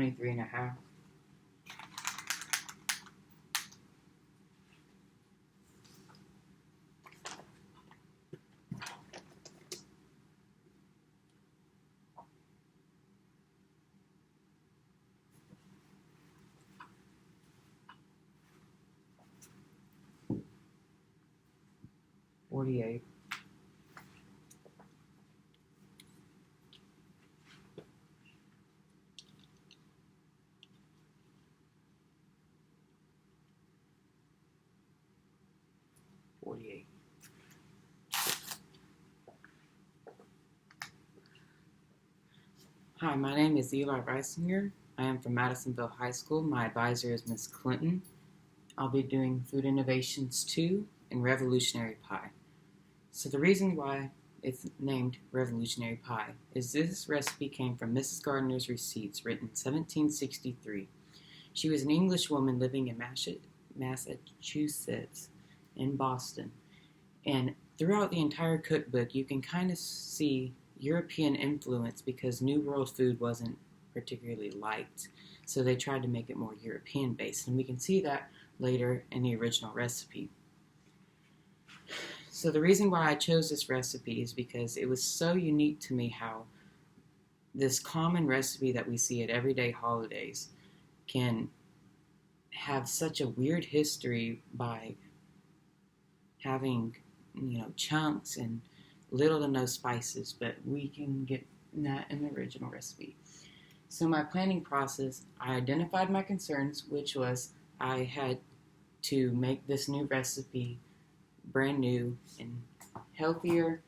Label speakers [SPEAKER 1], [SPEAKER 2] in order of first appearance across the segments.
[SPEAKER 1] 23.5. $48. $48. Hi, my name is Eli Reisinger. I am from Madisonville High School. My advisor is Ms. Clinton. I'll be doing Food Innovations 2 and Revolutionary Pie. So the reason why it's named Revolutionary Pie is this recipe came from Mrs. Gardner's receipts written in 1763. She was an English woman living in Massachusetts in Boston. And throughout the entire cookbook, you can kind of see European influence because New World food wasn't particularly liked. So they tried to make it more European based. And we can see that later in the original recipe. So the reason why I chose this recipe is because it was so unique to me how this common recipe that we see at everyday holidays can have such a weird history by having, chunks and little to no spices, but we can get that in the original recipe. So my planning process, I identified my concerns, which was I had to make this new recipe brand new and healthier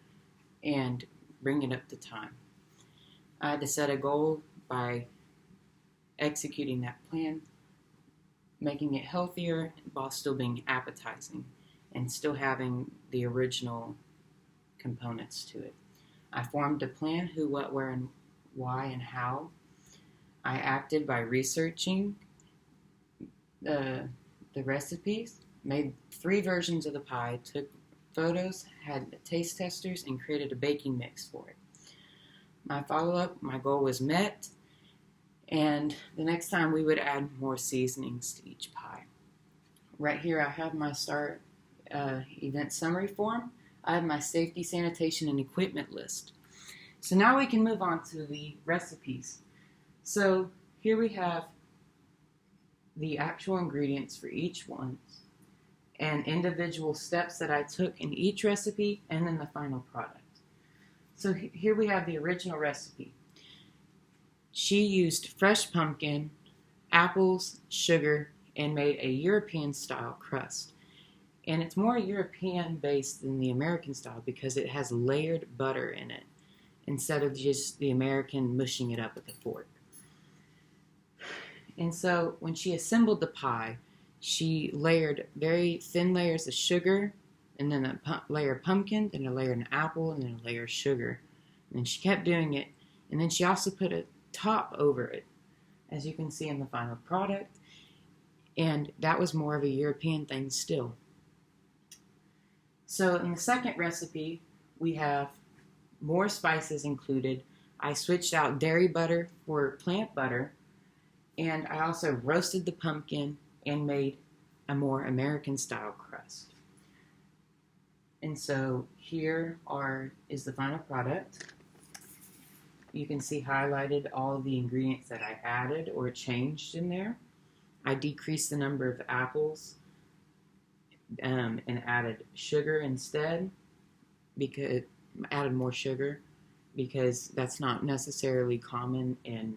[SPEAKER 1] and bring it up to time. I had to set a goal by executing that plan, making it healthier while still being appetizing and still having the original components to it. I formed a plan: who, what, where, and why, and how. I acted by researching the recipes, made 3 versions of the pie, took photos, had taste testers, and created a baking mix for it. My follow-up, my goal was met, and the next time we would add more seasonings to each pie. Right here I have my start event summary form. I have my safety, sanitation, and equipment list. So now we can move on to the recipes. So here we have the actual ingredients for each one and individual steps that I took in each recipe and then the final product. So here we have the original recipe. She used fresh pumpkin, apples, sugar, and made a European style crust. And it's more European based than the American style because it has layered butter in it instead of just the American mushing it up with a fork. And so when she assembled the pie, she layered very thin layers of sugar, and then a layer of pumpkin, then a layer of apple, and then a layer of sugar. And then she kept doing it, and then she also put a top over it, as you can see in the final product. And that was more of a European thing still. So in the second recipe, we have more spices included. I switched out dairy butter for plant butter, and I also roasted the pumpkin and made a more American style crust. And so here is the final product. You can see highlighted all of the ingredients that I added or changed in there. I decreased the number of apples and added sugar instead, because added more sugar because that's not necessarily common in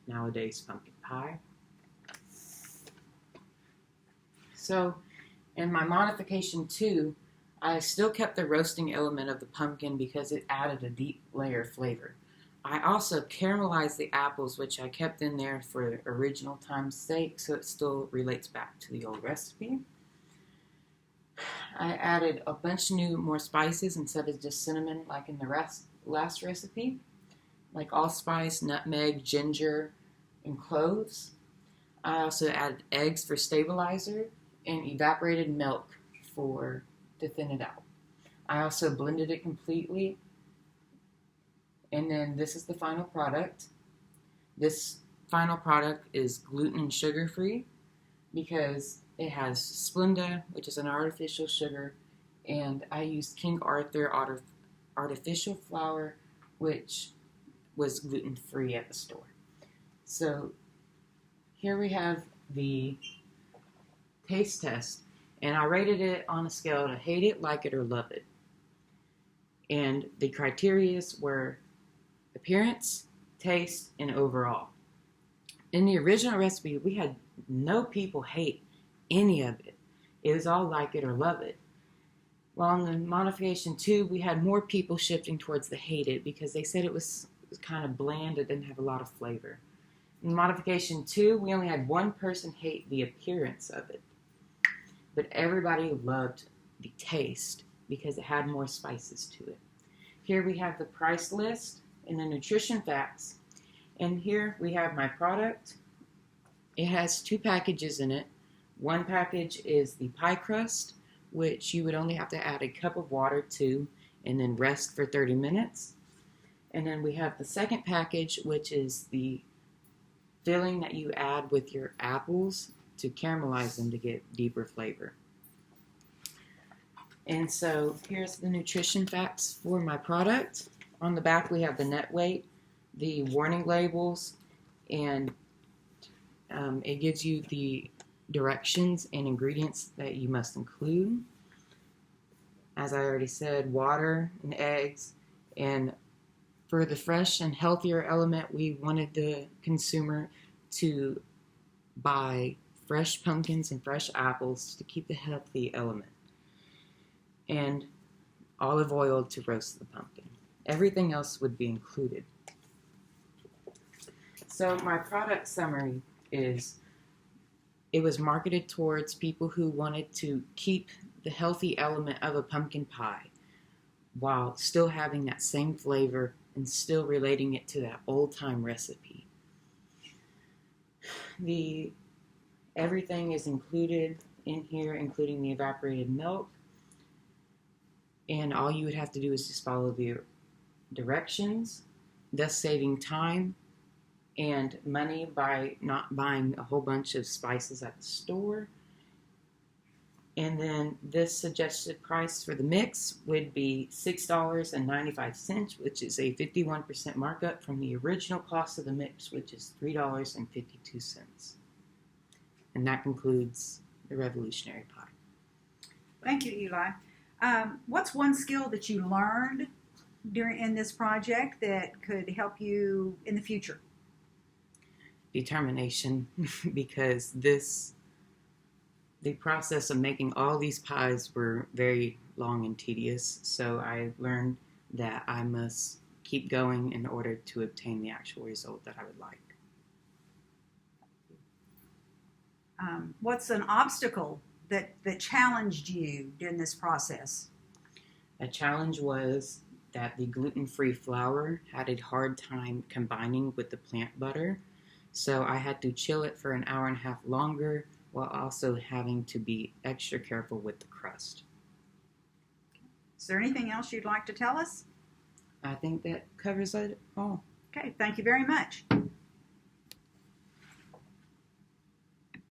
[SPEAKER 1] nowadays pumpkin pie. So in my modification 2, I still kept the roasting element of the pumpkin because it added a deep layer of flavor. I also caramelized the apples, which I kept in there for original time's sake, so it still relates back to the old recipe. I added a bunch of more spices instead of just cinnamon like in the last recipe, like allspice, nutmeg, ginger, and cloves. I also added eggs for stabilizer and evaporated milk to thin it out. I also blended it completely, and then this is the final product. This final product is gluten and sugar free because it has Splenda, which is an artificial sugar, and I used King Arthur artificial flour, which was gluten free at the store. So here we have the taste test, and I rated it on a scale to hate it, like it, or love it. And the criteria were appearance, taste, and overall. In the original recipe, we had no people hate any of it. It was all like it or love it. While in the modification 2, we had more people shifting towards the hate it because they said it was kind of bland, it didn't have a lot of flavor. In modification 2, we only had one person hate the appearance of it. But everybody loved the taste because it had more spices to it. Here we have the price list and the nutrition facts. And here we have my product. It has 2 packages in it. One package is the pie crust, which you would only have to add a cup of water to and then rest for 30 minutes. And then we have the second package, which is the filling that you add with your apples to caramelize them to get deeper flavor. And so here's the nutrition facts for my product. On the back we have the net weight, the warning labels, and it gives you the directions and ingredients that you must include. As I already said, water and eggs. And for the fresh and healthier element, we wanted the consumer to buy fresh pumpkins and fresh apples to keep the healthy element, and olive oil to roast the pumpkin. Everything else would be included. So my product summary is, it was marketed towards people who wanted to keep the healthy element of a pumpkin pie while still having that same flavor and still relating it to that old-time recipe. Everything is included in here, including the evaporated milk, and all you would have to do is just follow the directions, thus saving time and money by not buying a whole bunch of spices at the store. And then this suggested price for the mix would be $6.95, which is a 51% markup from the original cost of the mix, which is $3.52. And that concludes the Revolutionary Pie.
[SPEAKER 2] Thank you, Eli. What's one skill that you learned in this project that could help you in the future?
[SPEAKER 1] Determination, because the process of making all these pies were very long and tedious, so I learned that I must keep going in order to obtain the actual result that I would like.
[SPEAKER 2] What's an obstacle that challenged you during this process?
[SPEAKER 1] A challenge was that the gluten-free flour had a hard time combining with the plant butter, so I had to chill it for an hour and a half longer while also having to be extra careful with the crust.
[SPEAKER 2] Is there anything else you'd like to tell us?
[SPEAKER 1] I think that covers it all.
[SPEAKER 2] Okay, thank you very much.